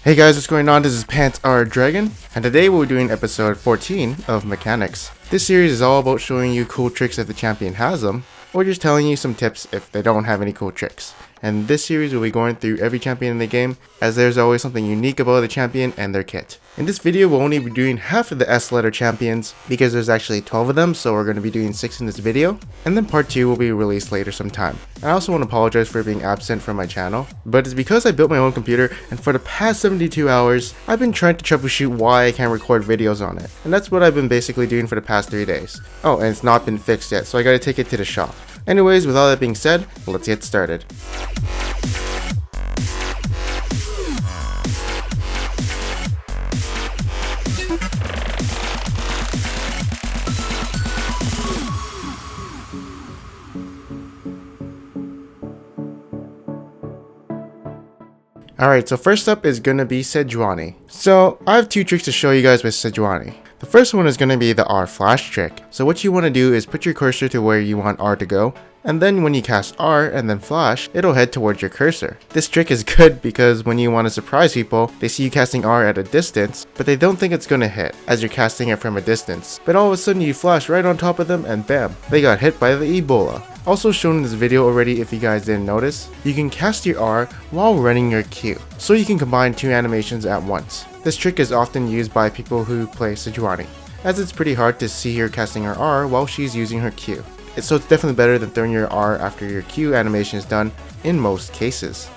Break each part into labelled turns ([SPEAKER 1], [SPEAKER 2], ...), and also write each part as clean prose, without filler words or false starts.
[SPEAKER 1] Hey guys, what's going on? This is Pants Our Dragon, and today we're doing episode 14 of Mechanics. This series is all about showing you cool tricks if the champion has them, or just telling you some tips if they don't have any cool tricks. And this series will be going through every champion in the game, as there's always something unique about the champion and their kit. In this video, we'll only be doing half of the S letter champions, because there's actually 12 of them, so we're going to be doing 6 in this video, and then part 2 will be released later sometime. I also want to apologize for being absent from my channel, but it's because I built my own computer, and for the past 72 hours, I've been trying to troubleshoot why I can't record videos on it, and that's what I've been basically doing for the past 3 days. Oh, and it's not been fixed yet, so I gotta take it to the shop. Anyways, with all that being said, let's get started. Alright, so first up is gonna be Sejuani. So I have 2 tricks to show you guys with Sejuani. The first one is going to be the R flash trick. So what you want to do is put your cursor to where you want R to go, and then when you cast R and then flash, it'll head towards your cursor. This trick is good because when you want to surprise people, they see you casting R at a distance, but they don't think it's going to hit, as you're casting it from a distance. But all of a sudden you flash right on top of them and bam, they got hit by the Ebola. Also shown in this video already if you guys didn't notice, you can cast your R while running your Q, so you can combine 2 animations at once. This trick is often used by people who play Sejuani, as it's pretty hard to see her casting her R while she's using her Q. So it's definitely better than throwing your R after your Q animation is done in most cases.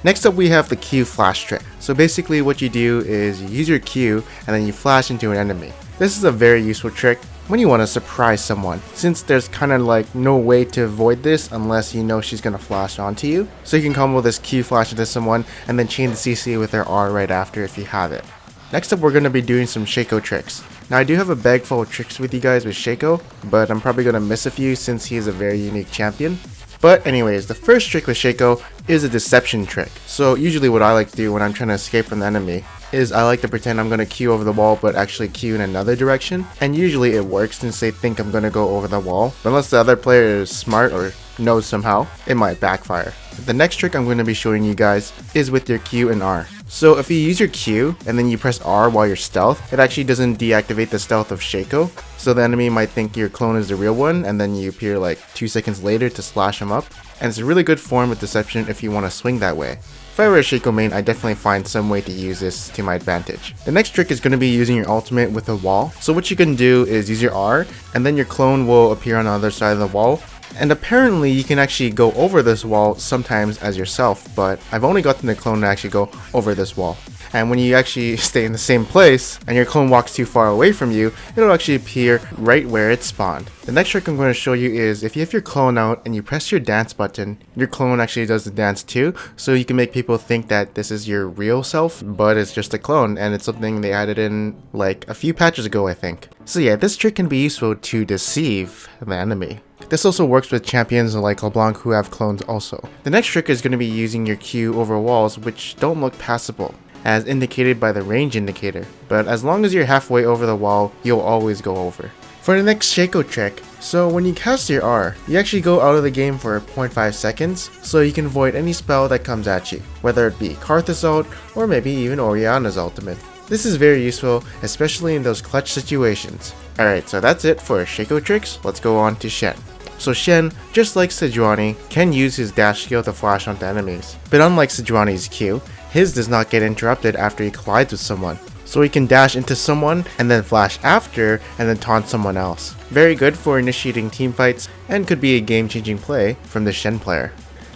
[SPEAKER 1] Next up we have the Q flash trick. So basically what you do is you use your Q and then you flash into an enemy. This is a very useful trick when you want to surprise someone, since there's kind of like no way to avoid this unless you know she's going to flash onto you. So you can combo this Q flash into someone and then chain the CC with their R right after if you have it. Next up we're going to be doing some Shaco tricks. Now I do have a bag full of tricks with you guys with Shaco, but I'm probably going to miss a few since he is a very unique champion. But anyways, the first trick with Shaco is a deception trick. So usually what I like to do when I'm trying to escape from the enemy is I like to pretend I'm going to Q over the wall but actually Q in another direction. And usually it works since they think I'm going to go over the wall. But unless the other player is smart or knows somehow, it might backfire. The next trick I'm going to be showing you guys is with your Q and R. So if you use your Q and then you press R while you're stealth, it actually doesn't deactivate the stealth of Shaco. So the enemy might think your clone is the real one and then you appear like 2 seconds later to slash them up. And it's a really good form of deception if you want to swing that way. If I were a Shaco main, I definitely find some way to use this to my advantage. The next trick is going to be using your ultimate with a wall. So what you can do is use your R and then your clone will appear on the other side of the wall. And apparently you can actually go over this wall sometimes as yourself, but I've only gotten the clone to actually go over this wall. And when you actually stay in the same place and your clone walks too far away from you, it'll actually appear right where it spawned. The next trick I'm going to show you is if you have your clone out and you press your dance button, your clone actually does the dance too, so you can make people think that this is your real self, but it's just a clone, and it's something they added in like a few patches ago I think. So yeah, this trick can be useful to deceive the enemy. This also works with champions like LeBlanc who have clones also. The next trick is going to be using your Q over walls which don't look passable, as indicated by the range indicator, but as long as you're halfway over the wall, you'll always go over. For the next Shaco trick, so when you cast your R, you actually go out of the game for 0.5 seconds, so you can avoid any spell that comes at you, whether it be Karthus ult or maybe even Orianna's ultimate. This is very useful, especially in those clutch situations. Alright, so that's it for Shaco tricks, let's go on to Shen. So Shen, just like Sejuani, can use his dash skill to flash onto enemies, but unlike Sejuani's Q, his does not get interrupted after he collides with someone. So he can dash into someone and then flash after and then taunt someone else. Very good for initiating teamfights and could be a game-changing play from the Shen player.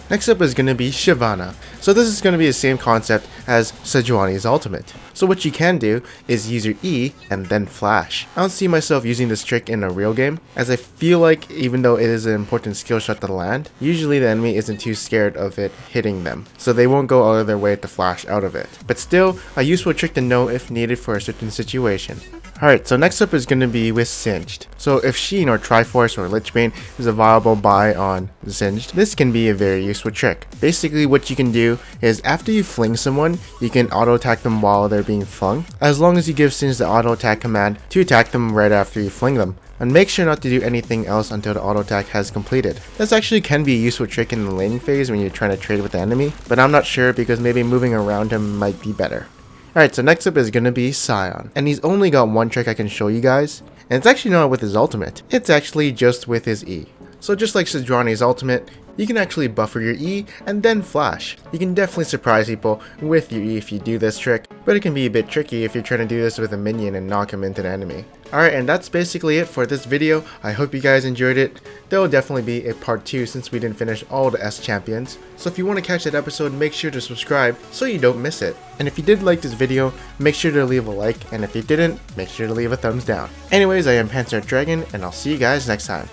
[SPEAKER 1] Next up is going to be Shyvana. So this is going to be the same concept as Sejuani's ultimate. So what you can do is use your E and then flash. I don't see myself using this trick in a real game, as I feel like even though it is an important skill shot to land, usually the enemy isn't too scared of it hitting them, so they won't go out of their way to flash out of it. But still, a useful trick to know if needed for a certain situation. Alright, so next up is going to be with Singed. So if Sheen or Triforce or Lichbane is a viable buy on Singed, this can be a very useful trick. Basically what you can do is after you fling someone, you can auto attack them while they're being flung, as long as you give Singed the auto attack command to attack them right after you fling them. And make sure not to do anything else until the auto attack has completed. This actually can be a useful trick in the laning phase when you're trying to trade with the enemy, but I'm not sure because maybe moving around him might be better. Alright, so next up is gonna be Scion. And he's only got one trick I can show you guys. And it's actually not with his ultimate. It's actually just with his E. So just like Sejuani's ultimate, you can actually buffer your E and then flash. You can definitely surprise people with your E if you do this trick, but it can be a bit tricky if you're trying to do this with a minion and knock him into an enemy. Alright, and that's basically it for this video. I hope you guys enjoyed it. There will definitely be a part 2 since we didn't finish all the S champions. So if you want to catch that episode, make sure to subscribe so you don't miss it. And if you did like this video, make sure to leave a like, and if you didn't, make sure to leave a thumbs down. Anyways, I am Panzer Dragon, and I'll see you guys next time.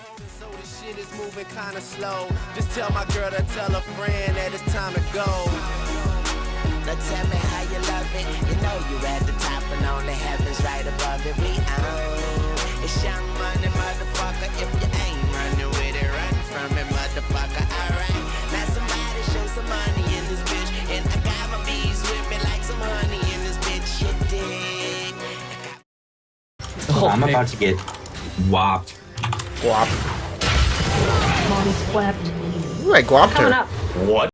[SPEAKER 2] Kinda slow. Just tell my girl to tell a friend that it's time to go. Now tell me how you love it. You know you're at the top and only heaven's right above it. We own. It's young money, motherfucker. If you ain't running with it, run from it, motherfucker. Alright. Now somebody show some money in this bitch. And I got my bees with me like some honey in this bitch. You dig?
[SPEAKER 3] Oh, I'm about to get whopped.
[SPEAKER 1] Guap.
[SPEAKER 4] Mommy swept.
[SPEAKER 1] Ooh, I guapped her.
[SPEAKER 4] Coming up.
[SPEAKER 3] What?